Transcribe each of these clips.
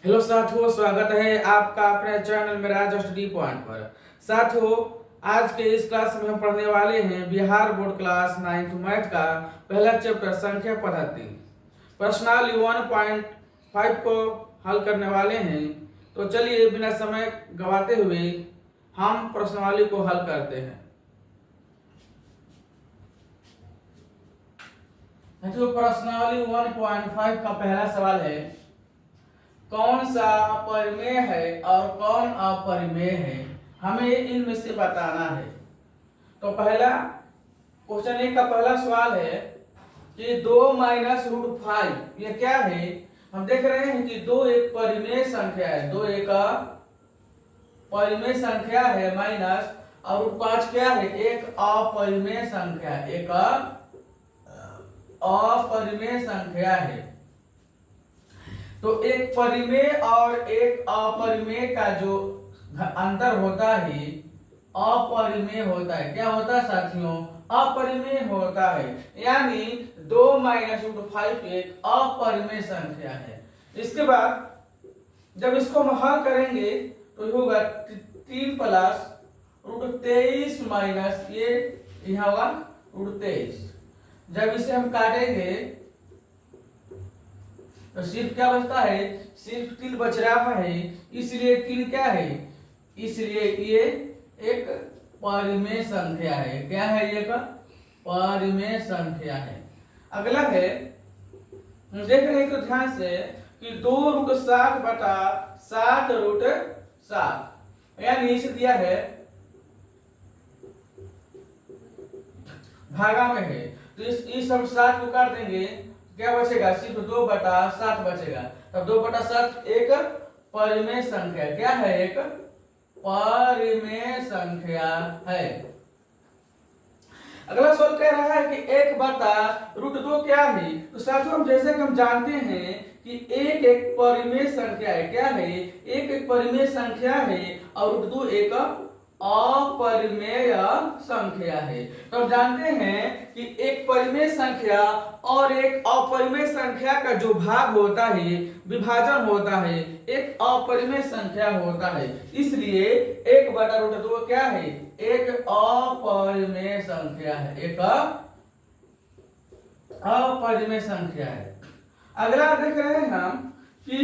Hello साथियों, स्वागत है आपका अपने चैनल मेरा स्टडी पॉइंट पर। साथियों, आज के इस क्लास में हम पढ़ने वाले हैं Bihar board class 9th math का पहला चैप्टर संख्या पद्धति प्रश्नावली 1.5 को हल करने वाले हैं। तो चलिए बिना समय गवाते हुए हम प्रश्नावली को हल करते हैं। तो प्रश्नावली 1.5 का पहला सवाल है, कौन सा परिमेय है और कौन अपरिमेय है, हमें इनमें से बताना है। तो पहला क्वेश्चन एक का पहला सवाल है कि 2 माइनस रूट 5 ये क्या है। हम देख रहे हैं कि 2 एक परिमेय संख्या है, 2 एक परिमेय संख्या है माइनस और रूट 5 क्या है, एक अपरिमेय संख्या, एक अपरिमेय संख्या है। तो एक परिमेय और एक अपरिमेय का जो अंतर होता है अपरिमेय होता है। क्या होता है साथियों, अपरिमेय होता है। यानी 2 माइनस रूट 5 एक अपरिमेय संख्या है। इसके बाद जब इसको हम हल करेंगे तो होगा 3 प्लस रूट 23 माइनस ये यहाँ होगा रूट 23। जब इसे हम काटेंगे तो सिर्फ क्या बचता है, सिर्फ 3 बच रहा है, इसलिए 3 क्या है, इसलिए ये एक परिमेय संख्या है। क्या है, ये का परिमेय संख्या है। अगला है, देख रहे हैं तो ध्यान से कि 2 रूट 7 बटा 7 रूट 7, यानी इसे दिया है भागा में है। तो इस सब 7 को काट देंगे, क्या बचेगा, सिर्फ 2 बटा 7 बचेगा। तब 2 बटा 7 एक परिमेय संख्या, क्या है, एक परिमेय संख्या है। अगला सवाल कह रहा है कि 1 बटा रूट 2 क्या है। तो साथियों, हम जैसे कि हम जानते हैं कि एक एक परिमेय संख्या है। क्या है, एक एक परिमेय संख्या है और रूट 2 एक अपरिमेय संख्या है। तो हम जानते हैं कि एक परिमेय संख्या और एक अपरिमेय संख्या का जो भाग होता है, विभाजन होता है, एक अपरिमेय संख्या होता है। इसलिए 1 बटा रूट 2 क्या है, एक अपरिमेय संख्या है, एक अपरिमेय संख्या है। अगला देख रहे हैं हम कि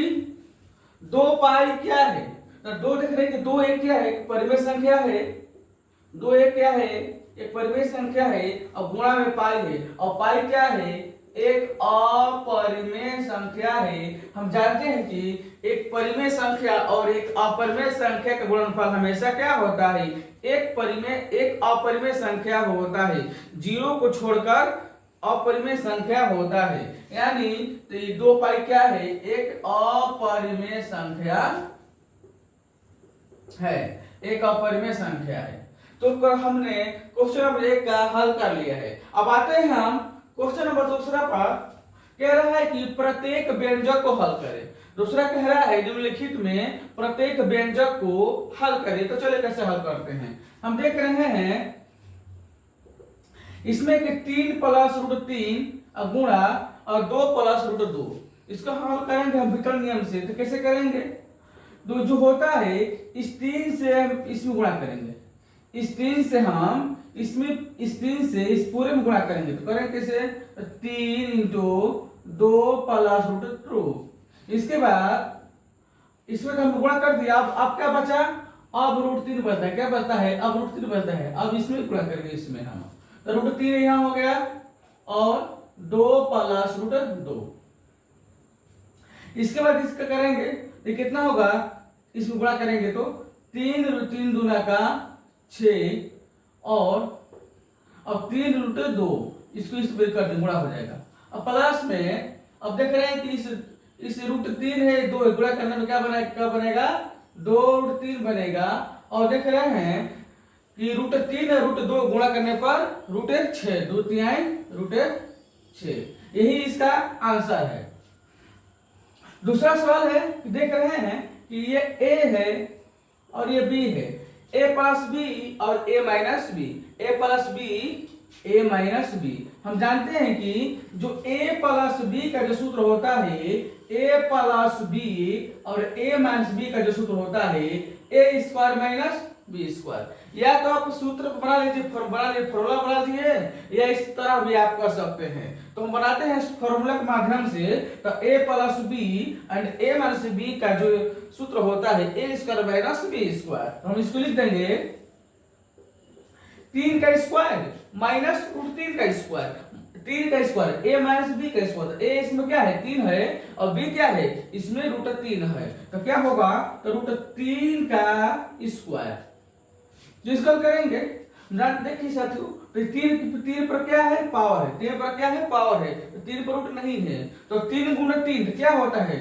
2 पाई क्या है। तो 2 देख रहे हैं कि 2 एक क्या है, एक परिमेय संख्या है। 2 एक क्या है, एक परिमेय संख्या है और गुणा में पाई है। और पाई क्या है, एक अपरिमेय संख्या है। हम जानते हैं कि एक परिमेय संख्या और एक अपरिमेय संख्या का गुणनफल हमेशा क्या होता है, एक परिमेय एक अपरिमेय संख्या होता है। 0 को छोड़कर अपरिमेय संख्या होता है। यानी तो ये 2 पाई क्या है, एक अपरिमेय संख्या है, एक अपरिमेय संख्या है। तो हमने क्वेश्चन नंबर 1 का हल कर लिया है। अब आते हैं हम क्वेश्चन नंबर 2 पर। कह रहा है कि प्रत्येक व्यंजक को हल करें। दूसरा कह रहा है निम्नलिखित में प्रत्येक व्यंजक को हल करें। तो चलिए कैसे हल करते हैं। हम देख रहे हैं इसमें कि 3 प्लस रूट 3 गुणा और 2 प्लस रूट 2, इसको हल करेंगे हम विकर्ण नियम से। तो कैसे करेंगे, तो जो होता है इस 3 से हम इसमें गुणा करेंगे, इस 3 से हम इसमें इस 3 से इस पूरे में गुणा करेंगे। तो करेंगे कैसे, 3 इंटू 2 प्लस रूट 2। इसके बाद इसमें हम गुणा कर दिया। अब क्या बचा, अब रूट 3 बचता है। क्या बचता है, अब रूट 3 बचता है। अब इसमें गुणा करेंगे, इसमें हम तो रूट 3 यहाँ हो गया और 2 प्लस रूट 2। इसके बाद इसका करेंगे तो कितना होगा, इसमें गुणा करेंगे तो 3 रूट 3 दूना का 6 और अब 3 रूट 2, इसको इस पर कर दें, गुणा हो जाएगा। अब प्लस में अब देख रहे हैं कि इस रूट 3 है, 2 गुणा करने में क्या बनेगा 2 रूट 3 बनेगा। और देख रहे हैं कि रूट 3 रूट 2 गुणा करने पर रूट 6, 2 तिहाई रूट 6। यही इसका आंसर है। दूसरा सवाल है, देख रहे हैं कि ये a है और ये b है, a प्लस बी और a minus b, a plus b a minus b. हम जानते हैं कि जो a प्लस बी का जो सूत्र होता है, a प्लस बी और a माइनस बी का जो सूत्र होता है a square minus b square. या तो आप सूत्र बना लीजिए, फॉर्मूला बना लीजिए, या इस तरह भी आप कर सकते हैं। तो हम बनाते हैं इस फॉर्मूला के माध्यम से। तो a plus b and a minus b का जो सूत्र होता है a square minus b square. हम इसको लिख देंगे 3 का स्क्वायर माइनस √3 का स्क्वायर। 3 का स्क्वायर a माइनस बी का स्क्वायर। a इसमें क्या है 3 है और b क्या है इसमें √3 है। तो क्या होगा तो √3 का स्क्वायर जो इसका करेंगे। देखिए साथियों, तो 3 पर क्या है पावर है, 3 पर क्या है पावर है, तो 3 पर रूट नहीं है। तो 3 गुणा 3 क्या होता है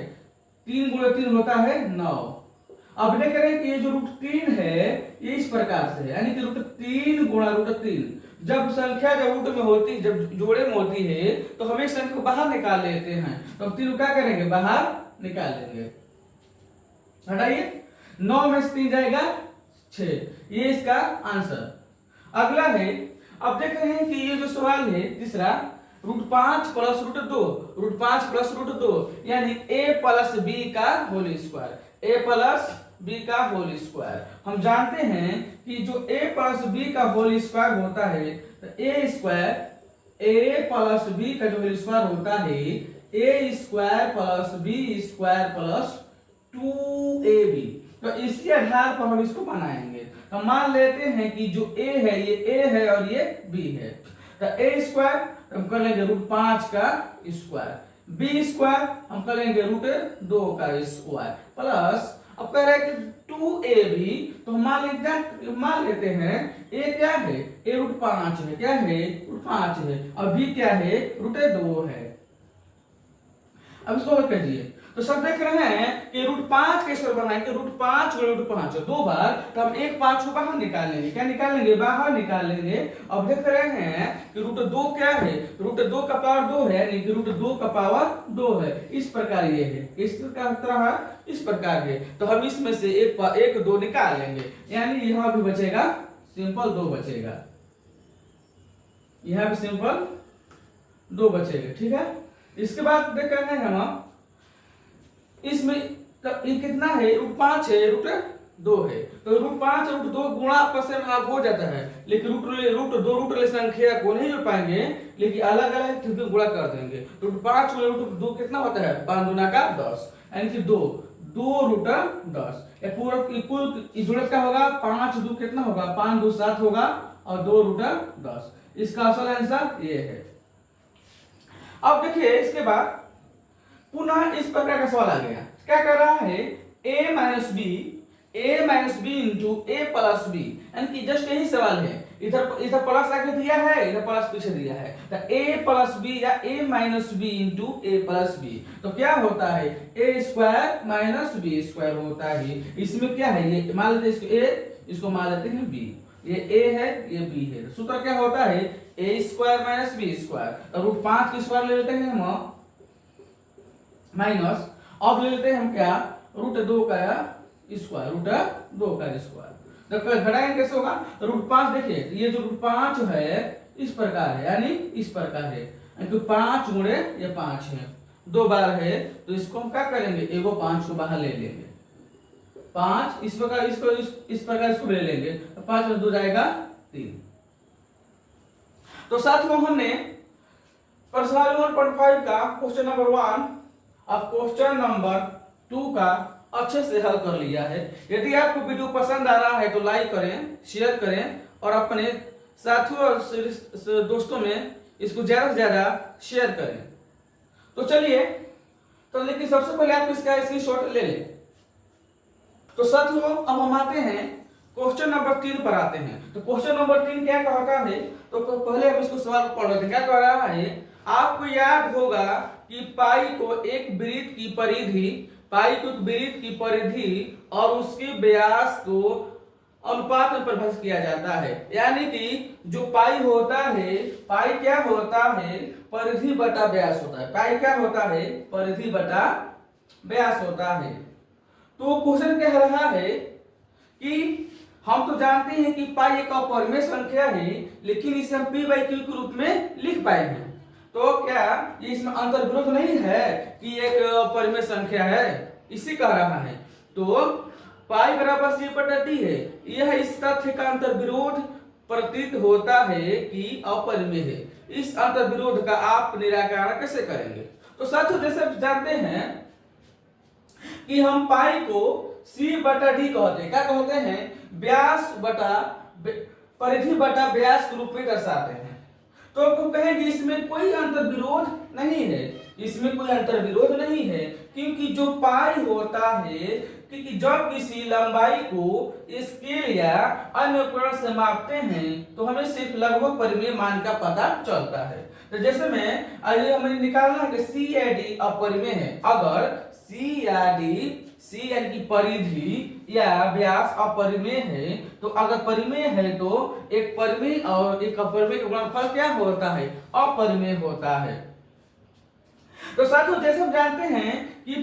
3 गुणा 3 होता है 9। अब देख रहे हैं कि ये जो √3 है ये इस प्रकार से है, यानी कि √3 गुणा √3। जब संख्या जब रूट में होती, जब जोड़े में होती है तो हम एक संख्या को बाहर निकाल लेते हैं। तो अब 3 क्या करेंगे बाहर निकाल लेंगे। हटाइए 9 में से 3 जाएगा 6, ये इसका आंसर। अगला है, अब देख रहे हैं कि ये जो सवाल है तीसरा √5 प्लस √2, √5 प्लस √2 यानी a प्लस b का whole square, a plus b का होल स्क्वायर। हम जानते हैं कि जो a प्लस b का होल स्क्वायर होता है तो a square a plus b का जो होल स्क्वायर होता है a square plus b square plus 2ab। तो इसी आधार पर हम इसको बनाएंगे। तो मान लेते हैं कि जो a है ये a है और ये b है। तो a स्क्वायर हम कर लेंगे √5 का स्क्वायर, b स्क्वायर हम कर लेंगे √2 का स्क्वायर प्लस अब कह रहे हैं कि 2ab। तो हम मान लेते हैं a क्या है a √5 है, क्या है √5 है और b क्या है √2 है। अब इसको हल कीजिए। तो सब देख रहे हैं कि √5 के स्क्वायर बनाएंगे, √5 √5 दो बार, तो हम एक 5 को बाहर निकाल लेंगे। क्या निकाल लेंगे बाहर निकाल लेंगे। अब देख रहे हैं कि √2 क्या है √2 का पावर 2 है, यानी कि √2 का पावर 2 है। इस प्रकार ये है, इस तरह इस प्रकार है। तो हम इसमें से एक 2 निकाल लेंगे, यानी यहां भी बचेगा सिंपल 2 बचेगा, यहां भी सिंपल 2 बचेगा। ठीक है, इसके बाद देख रहे हैं हम इसमें ये कितना है √5 है √2 है। तो √5 √2 गुणा आपस में आप हो जाता है, लेकिन √2 रूट वाली संख्या को नहीं जोड़ पाएंगे, लेकिन अलग अलग गुणा कर देंगे। √5 √2 कितना होता है 5 दूना का 10, यानी कि 2 √10। ये पूरा कुल जोड़ का होगा 5 2 कितना होगा 5 2 7 होगा और 2 √10। इसका असल आंसर ये है। अब देखिए इसके बाद पुनः इस प्रकार का सवाल आ गया। क्या कर रहा है a minus b into a plus b, यानी कि जस्ट यही सवाल है। इधर प्लस आगे दिया है, इधर प्लस पीछे दिया है। तो a प्लस बी या a minus b into a plus b, तो क्या होता है a square minus b square होता है। इसमें क्या है ये मान लेते हैं इसको a, इसको मान लेते हैं b, ये a है ये b है। सूत्र क्या होता है a square minus b square. तो √5 की स्क्वायर ले लेते हैं हम माइनस, अब ले लेते हैं हम क्या √2 का स्क्वायर, √2 का स्क्वायर। तो घटाएंगे कैसे होगा √5। देखिए ये जो √5 है इस प्रकार है, यानी इस प्रकार है, यानी 5 गुणे ये 5 है, 2 बार है। तो इसको हम क्या करेंगे एगो 5 को बाहर ले लेंगे, 5 इस प्रकार इसको इस प्रकार इसको ले लेंगे। तो 5 में 2 जाएगा 3। तो साथियों हमने पर्सनल 1.5 का क्वेश्चन नंबर 1 अब क्वेश्चन नंबर 2 का अच्छे से हल कर लिया है। यदि आपको वीडियो पसंद आ रहा है तो लाइक करें, शेयर करें और अपने साथियों और दोस्तों में इसको ज्यादा से ज्यादा शेयर करें। तो चलिए, तो लेकिन सबसे पहले आप इसका स्क्रीनशॉट ले लें। तो साथियों अब हम आते हैं क्वेश्चन नंबर 3 पर आते हैं। तो क्वेश्चन नंबर 3 क्या कहता है, तो पहले हम इसको सवाल पढ़ लेते हैं। क्या कह रहा है, आपको याद होगा कि पाई को एक वृत्त की परिधि और उसके व्यास को अनुपात में परिभाषित किया जाता है। यानी कि जो पाई होता है, पाई क्या होता है परिधि बटा व्यास होता है। पाई क्या होता है परिधि बटा व्यास होता है। तो क्वेश्चन कह रहा है कि हम तो जानते हैं कि पाई एक अपरिमेय संख्या है, लेकिन इसे हम p बाई क्यू के रूप में लिख पाए हैं। तो क्या ये इसमें अंतर्विरोध नहीं है कि एक अपरिमेय संख्या है, इसी कह रहा है। तो पाई बराबर c बटा d है, यह इस तथ्य का अंतर्विरोध प्रतीत होता है कि अपरिमेय है। इस अंतर्विरोध का आप निराकरण कैसे करेंगे? तो साथियों जैसे आप जानते हैं कि हम पाई को c बटा d कहते हैं, क्या कहते हैं? व्यास बटा परिधि बटा व्यास के रूप में दर्शाते हैं। तो आपको कहेंगे इसमें कोई अंतर्विरोध नहीं है, इसमें कोई अंतर्विरोध नहीं है, क्योंकि जो पाई होता है, क्योंकि जब किसी लंबाई को स्केल या अन्य उपकरण से मापते हैं तो हमें सिर्फ लगभग परिमेय मान का पता चलता है। तो जैसे में आइए हमें निकालना है कि c या d अपरिमेय है। अगर c या d, c यानी कि परिधि या व्यास अपरिमेय है, तो अगर परिमेय है तो एक परिमेय और एक अपरिमेय का गुणनफल क्या होता है? अपरिमेय होता है। तो साथियों जैसे हम जानते हैं कि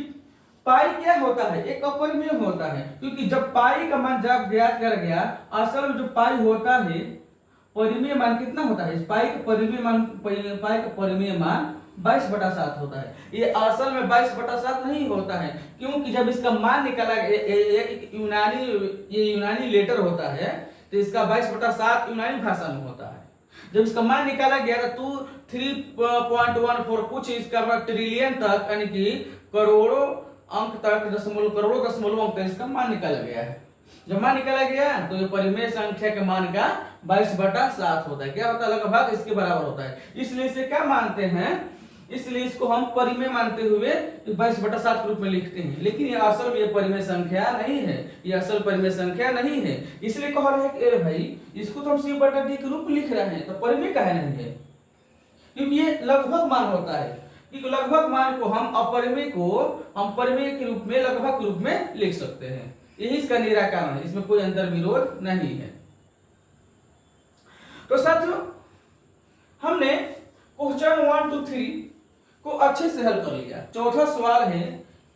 पाई क्या होता है? एक अपरिमेय होता है, क्योंकि जब पाई का मान जब ज्ञात कर गया, असल में जो पाई होता है परिमेय मान कितना होता है? पाई का परिमेय मान 22/7 होता है। ये असल में 22/7 नहीं होता है, क्योंकि जब इसका मान निकाला यूनानी लेटर होता है, तो इसका 22/7 यूनानी भाषा में होता है। जब इसका मान निकाला गया तो 3.14 कुछ इसका ट्रिलियन तक, यानी कि करोड़ों अंक तक, करोड़ों दशमलव अंक तक इसका मान निकाला गया है। जब मान निकाला गया तो ये परिमेय संख्या के मान का 22/7 होता है। क्या होता है? लगभग इसके बराबर होता है। इसलिए इसे क्या मानते हैं? इसलिए इसको हम परिमेय मानते हुए 22/7 के रूप में लिखते हैं। लेकिन ये असल में ये परिमेय संख्या नहीं है, ये असल परिमेय संख्या नहीं है। इसलिए कह रहे हैं कि अरे भाई इसको तो हम c बटा d के रूप में लिख रहे हैं, तो परिमेय काहे नहीं है? क्योंकि ये लगभग मान होता है, क्योंकि लगभग मान को हम अपरिमेय को हम परिमेय के रूप में, लगभग के रूप में लिख सकते हैं। यही इसका निराकरण है, इसमें कोई अंतर्विरोध नहीं है। तो साथियों हमने क्वेश्चन 1 to 3 को अच्छे से हल कर लिया। चौथा सवाल है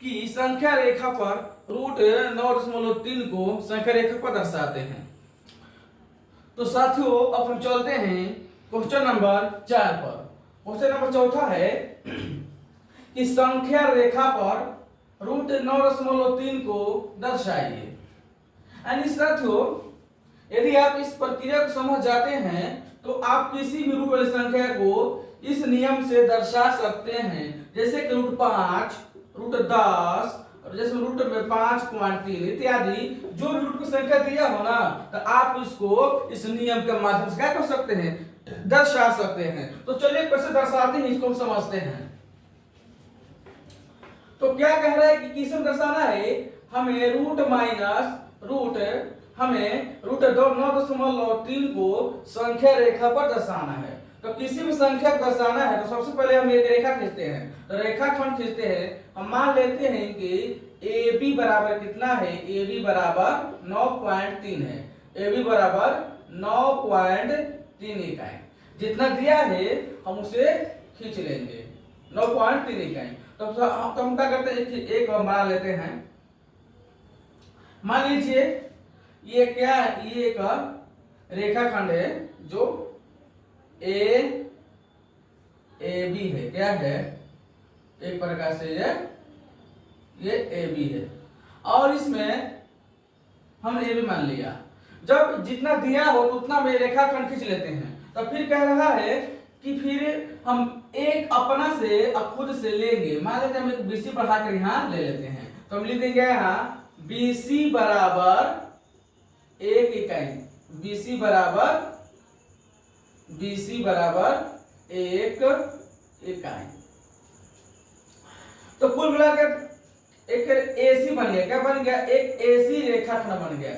कि संख्या रेखा पर √9.3 को संख्या रेखा पर दर्शाते हैं। तो साथियों अब हम चलते हैं क्वेश्चन नंबर 4 पर। क्वेश्चन नंबर चौथा है कि संख्या रेखा पर √9.3 को दर्शाइए। यानी साथियों यदि आप इस प्रक्रिया को समझ जाते हैं तो आप किसी भी रूट वाली संख्या को इस नियम से दर्शा सकते हैं, जैसे कि √5, √10, और जैसे √5.3 इत्यादि। जो भी रूट की संख्या दिया हो ना, तो आप इसको इस नियम के माध्यम से क्या कर सकते हैं? दर्शा सकते हैं। तो चलिए कैसे दर्शाते हैं इसको हम समझते हैं। तो क्या कह रहा है कि किसे दर्शाना है? हमें √9.3 को संख्या रेखा पर दर्शाना है। तो किसी भी संख्या को दर्शाना है तो सबसे पहले हम एक रेखा खींचते हैं। तो रेखाखंड खींचते हैं। हम मान लेते हैं कि AB बराबर कितना है? AB बराबर 9.3 है। AB बराबर 9.3 इकाई। जितना दिया है हम उसे खींच लेंगे, 9.3 इकाई। तो हम क्या करते हैं? एक मान लेते हैं। मान लीजिए ये क्या है? ये एक रेखाखंड है जो AB है। क्या है? एक प्रकार से ये AB है, और इसमें हमने AB मान लिया। जब जितना दिया हो तो उतना में रेखाखंड खींच लेते हैं। तो फिर कह रहा है कि फिर हम एक अपना से खुद से लेंगे। मान लेते हैं हम एक BC बढ़ाकर यहाँ ले लेते हैं। तो हम लिख देंगे यहाँ BC बराबर 1 इकाई। BC बराबर 1 इकाई। तो कुल मिलाकर एक AC बन गया। क्या बन गया? एक AC रेखाखंड बन गया।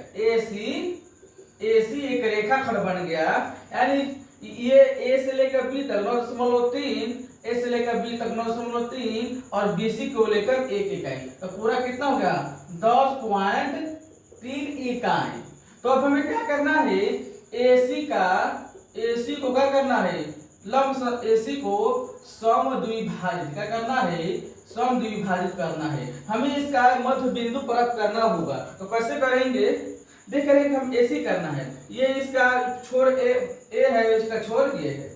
AC एक रेखाखंड बन गया। यानी ये A से लेकर B तक 9.3, A से लेकर B तक 9.3 और BC को लेकर 1 इकाई। तो पूरा कितना हो गया? 10.3 इकाई। तो अब हमें क्या करना है? AC को क्या करना है? लंब AC को समद्विभाजित क्या करना है? समद्विभाजित करना है। हमें इसका मध्य बिंदु प्राप्त करना होगा। तो कैसे करेंगे? देख रहे हैं कि हम ऐसे ही करना है, ये इसका छोर ए है, इसका छोर ये है,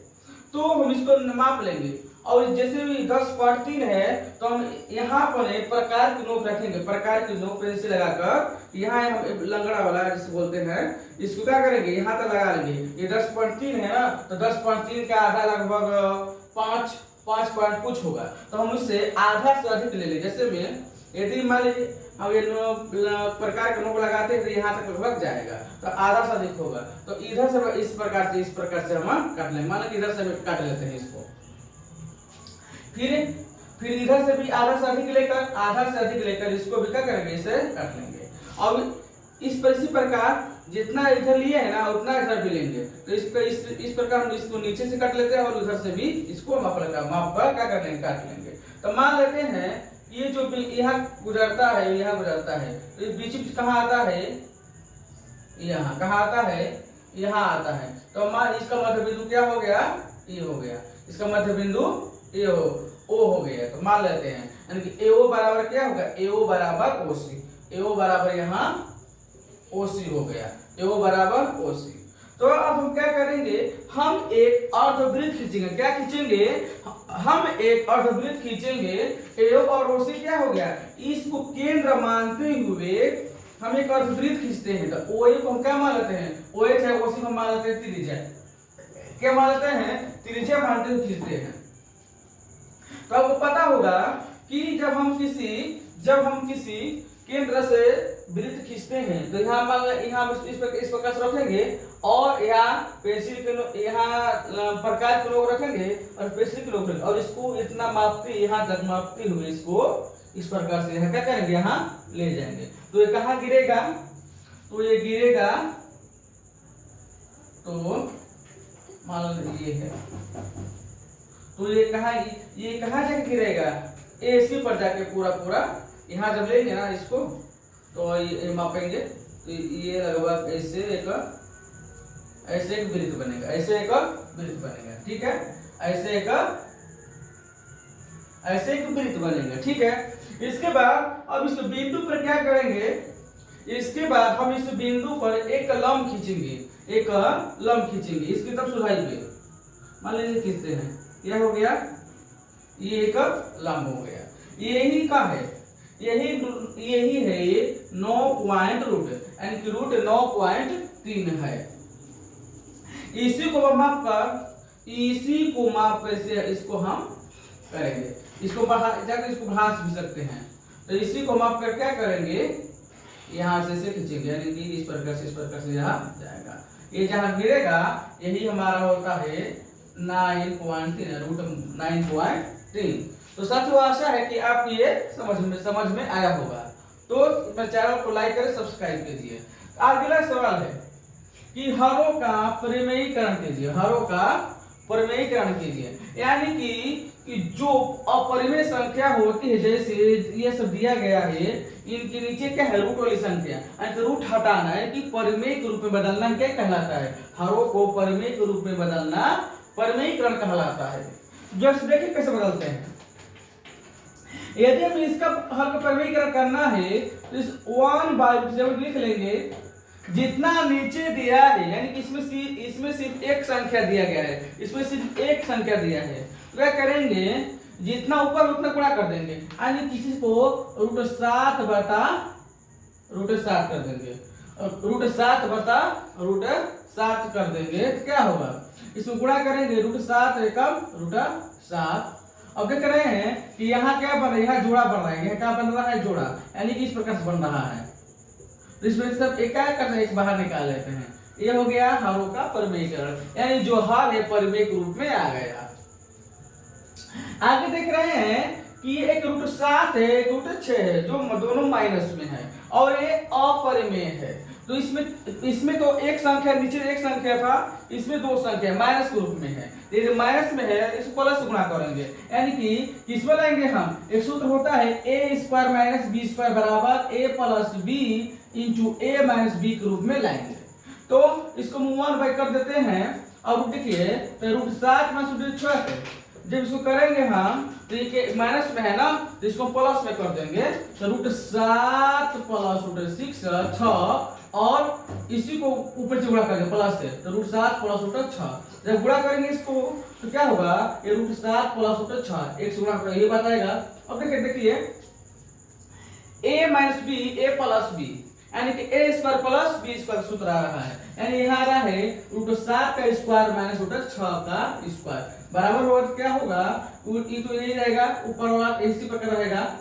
तो हम इसको माप लेंगे। और जैसे भी 10.3 है तो हम यहाँ पर एक प्रकार की नोक रखेंगे, प्रकार की नोक पेंसिल लगाकर यहाँ हम लंगड़ा वाला जिसे बोलते हैं इसको क्या करेंगे, यहाँ तक लगा लेंगे। ये 10.3 है ना, तो 10.3 का आधा लगभग 5 पॉइंट कुछ होगा, तो हम उससे आधा से अधिक ले लें। जैसे में यदि मान लीजिए हम ये प्रकार के नोक लगाते हैं तो यहाँ तक लगभग जाएगा, तो आधा से अधिक होगा, तो इधर से इस प्रकार से हम काट लेंगे। मानो कि इधर से काट लेते हैं इसको, फिर इधर से भी आधा से अधिक लेकर इसको भी क्या करेंगे, इसे काट लेंगे। और इसी प्रकार जितना इधर लिए है ना उतना इधर भी लेंगे, तो इस प्रकार हम इसको नीचे से काट लेते हैं और उधर से भी इसको माप पर क्या कर लेंगे, काट लेंगे। तो मान लेते हैं ये जो यहाँ गुजरता है, तो ये बीच कहाँ आता है, यहाँ कहाँ आता है, यहाँ आता है। तो मान इसका मध्य बिंदु क्या हो गया, ये हो गया, इसका मध्य बिंदु ये ओ हो गया। तो मान लेते हैं यानी कि AO बराबर क्या होगा, AO बराबर OC, AO बराबर यहाँ OC हो गया, AO बराबर OC। तो अब हम क्या करेंगे, हम एक अर्धवृत्त खींचेंगे। क्या खींचेंगे, हम एक अर्धवृत्त खींचेंगे। AO और OC क्या हो गया, इसको केंद्र मानते हुए हम एक अर्धवृत्त खींचते हैं। तो OA को हम क्या मान लेते हैं, OH है, OC को मान लेते हैं त्रिज्या। क्या मान लेते हैं, त्रिज्या मानते हुए खींचते हैं। तो आपको पता होगा कि जब हम किसी केंद्र से वृत्त खींचते हैं तो यहाँ मान यहाँ इस प्रकार से रखेंगे और यहाँ पेंसिल के यहाँ प्रकार के नोक रखेंगे और पेंसिल के नोक रखेंगे और इसको इतना मापते यहाँ तक मापते हुए इसको इस प्रकार से यहाँ क्या करेंगे, यहाँ ले जाएंगे। तो ये कहाँ गिरेगा, तो ये गिरेगा, तो मान लीजिए ये है, तो ये कहाँ जाके गिरेगा, AC पर जाके पूरा यहाँ जब लेंगे ना इसको तो ये मापेंगे, तो ये लगभग ऐसे एक वृत्त बनेगा, ठीक है, ऐसे एक वृत्त बनेगा, ठीक है। इसके बाद अब इस बिंदु पर क्या करेंगे, इसके बाद हम इस बिंदु पर एक लंब खींचेंगे, इसकी तरफ सुधाई पे मान लीजिए खींचते हैं, यह हो गया, ये एक लंब हो गया। यही का है, यही है ये 9 पॉइंट रूट, यानी कि रूट 9.3 है। इसी को माप कर इसको हम करेंगे, इसको बढ़ा भी सकते हैं। तो इसी को माप कर क्या करेंगे, यहाँ से खींचेंगे, यानी कि इस प्रकार से यहाँ जाएगा। ये जहाँ गिरेगा यही हमारा होता है 9.3, रूट 9.3। तो साथियों आशा है कि आप ये समझ में आया होगा। तो मेरे चैनल को लाइक करें, सब्सक्राइब कीजिए। अगला सवाल है कि हरों का परिमेयीकरण कीजिए, यानी कि जो अपरिमेय संख्या होती है, जैसे ये सब दिया गया है, इनके नीचे क्या है, रूट वाली संख्या, यानी रूट हटाना है कि परिमेय के रूप में बदलना क्या कहलाता है, हरों को परिमेय के रूप में बदलना परिमेयीकरण कहलाता है। जैसे देखिए कैसे बदलते हैं। यदि हम इसका हर का परिमेयीकरण करना है तो इस 1/, लिख लेंगे, जितना नीचे दिया है, यानी कि इसमें सिर्फ एक संख्या दिया गया है, इसमें सिर्फ एक संख्या दिया है, तो क्या करेंगे, जितना ऊपर उतना गुणा कर देंगे, यानी किसी को √7 कर देंगे, √7 कर देंगे, तो क्या होगा, इसमें गुणा करेंगे, √7 एकम √7। अब देख रहे हैं कि यहाँ क्या बन रहा है, यहाँ जोड़ा बन रहा है, यहाँ क्या बन रहा है, जोड़ा, यानी कि इस प्रकार से बन रहा है। तो इसमें सब एक बाहर निकाल लेते हैं, ये हो गया हरों का परिमेयीकरण, यानी जो हर है परिमेय के रूप में आ गया। आगे देख रहे हैं कि एक √7 है, एक √6 है, जो दोनों माइनस में है और ये अपरिमेय है। तो इसमें तो एक संख्या, नीचे एक संख्या था, इसमें दो संख्या माइनस के रूप में है, ये माइनस में है, इसको प्लस गुणा करेंगे, यानी कि किसमें लाएंगे हम, एक सूत्र होता है a² - b² बराबर a + b × a - b के रूप में लाएंगे। तो इसको 1/, कर देते हैं। अब देखिए तो √7 - √6 जब इसको करेंगे हम तो ये माइनस में है ना, तो इसको प्लस में कर देंगे, तो √7 + √6 6 और इसी को ऊपर से गुणा करेंगे प्लस से, तो √7 प्लस √6। जब गुणा करेंगे इसको तो क्या होगा, ये √7 प्लस √6 एक से गुणा करेंगे, ये बताएगा। अब देखिए a minus b a plus b, यानी कि a square plus b square सूत्र आ रहा है, यानी यहाँ आ रहा है √7 का स्क्वायर माइनस √6 का स्क्वायर बराबर होगा, क्या होगा, ये तो यही रहेगा, ऊपर वाला इसी प्रकार रहेगा,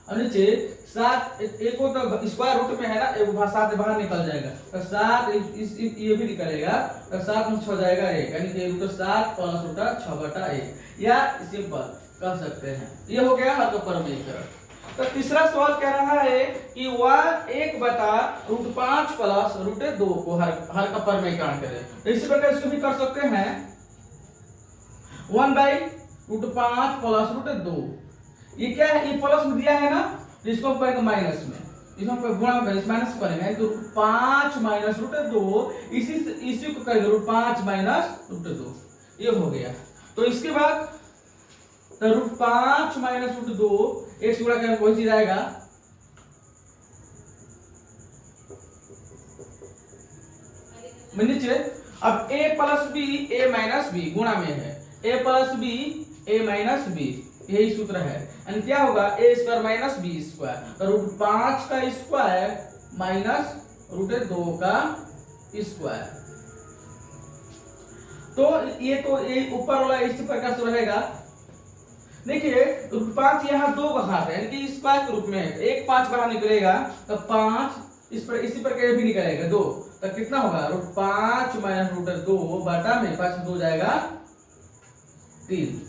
और नीचे 7 एक को तो स्क्वायर रूट में है ना, एक 7 बाहर निकल जाएगा, तो 7 ये भी निकलेगा, तो 7 में 6 जाएगा 1, यानी कि √7 प्लस √6/1, या सिंपल कह सकते हैं। ये हो गया हर का परमीकरण। तो तीसरा सवाल कह रहा है कि 1/√5 प्लस √2 को हर का परमीकरण करें। तो इसी प्रकार इसको भी कर सकते हैं, 1/√5 प्लस √2, ये क्या है, ये प्लस में दिया है ना, तो इसको करेंगे माइनस में, इसको गुणा में माइनस करेंगे, तो 5 माइनस √2, इसी को करेंगे √5 माइनस √2, ये हो गया। तो इसके बाद तो √5 माइनस √2 एक से गुणा करेंगे वही चीज आएगा, नीचे। अब a plus b a minus b गुणा में है, a plus b a minus b, यही सूत्र है, यानी क्या होगा, a square minus b square, तो √5 का स्क्वायर माइनस √2 का स्क्वायर। तो ये ऊपर वाला इसी प्रकार से रहेगा। देखिए √5 यहाँ 2 बाहर है, यानी कि स्क्वायर के रूप में है, 1 5 बाहर निकलेगा, तो 5 इसी प्रकार भी निकलेगा 2, तो कितना होगा, √5 माइनस √2 बटा में 5 2 जाएगा 3,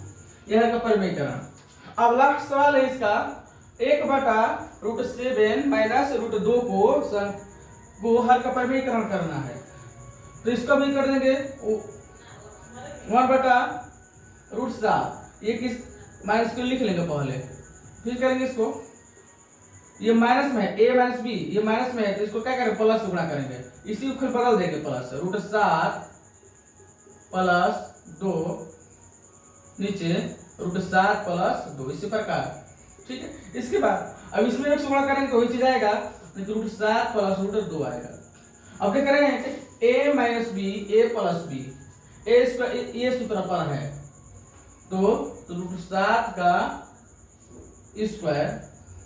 यह का परमीकरण। अब लास्ट सवाल है इसका, 1/√7 माइनस √2 को हर का परमीकरण करना है, तो इसको भी कर देंगे 1/√7, ये किस माइनस को लिख लेंगे पहले, फिर करेंगे इसको, ये माइनस में है, a माइनस बी ये माइनस में है, तो इसको क्या करेंगे, प्लस से गुणा करेंगे, इसी को फिर बदल देंगे प्लस, √7 प्लस 2 नीचे √7 प्लस 2, इसी प्रकार, ठीक है। इसके बाद अब इसमें एक से गुणा करेंगे तो वही चीज आएगा, √7 प्लस √2 आएगा। अब क्या करेंगे, a minus b a plus b, ये सूत्र पर है, तो √7 का स्क्वायर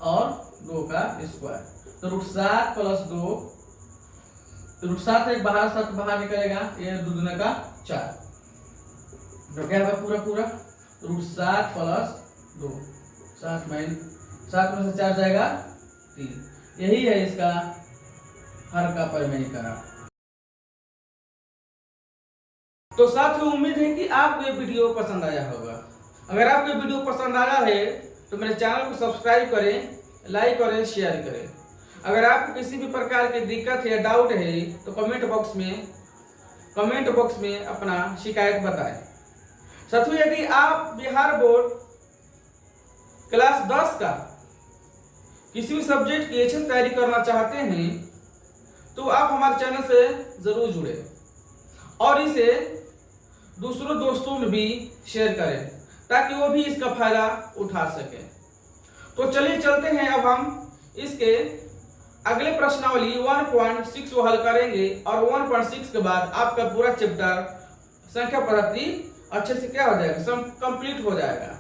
और 2 का स्क्वायर, तो √7 प्लस 2, √7 एक बाहर 7 बाहर निकलेगा, ये 2 दूना का 4, तो क्या होगा पूरा √7 प्लस 2, 7 में से 4 जाएगा 3, यही है इसका हर का परमीकरण। तो साथियों उम्मीद है कि आपको ये वीडियो पसंद आया होगा। अगर आपको ये वीडियो पसंद आया है तो मेरे चैनल को सब्सक्राइब करें, लाइक करें, शेयर करें। अगर आपको किसी भी प्रकार की दिक्कत या डाउट है तो कमेंट बॉक्स में अपना शिकायत बताएं। साथियों यदि आप बिहार बोर्ड क्लास 10 का किसी भी सब्जेक्ट की अच्छी तैयारी करना चाहते हैं तो आप हमारे चैनल से जरूर जुड़े और इसे दूसरों दोस्तों में भी शेयर करें ताकि वो भी इसका फायदा उठा सके। तो चलिए चलते हैं, अब हम इसके अगले प्रश्नावली 1.6 को हल करेंगे और 1.6 के बाद आपका पूरा चैप्टर संख्या पद्धति अच्छे से क्या हो जाएगा, कंप्लीट हो जाएगा।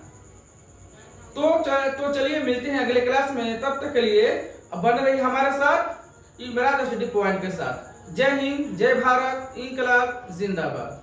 तो चलिए मिलते हैं अगले क्लास में, तब तक के लिए बने रहिए हमारे साथ इमरान स्टडी पॉइंट के साथ। जय हिंद, जय भारत, इंकलाब जिंदाबाद।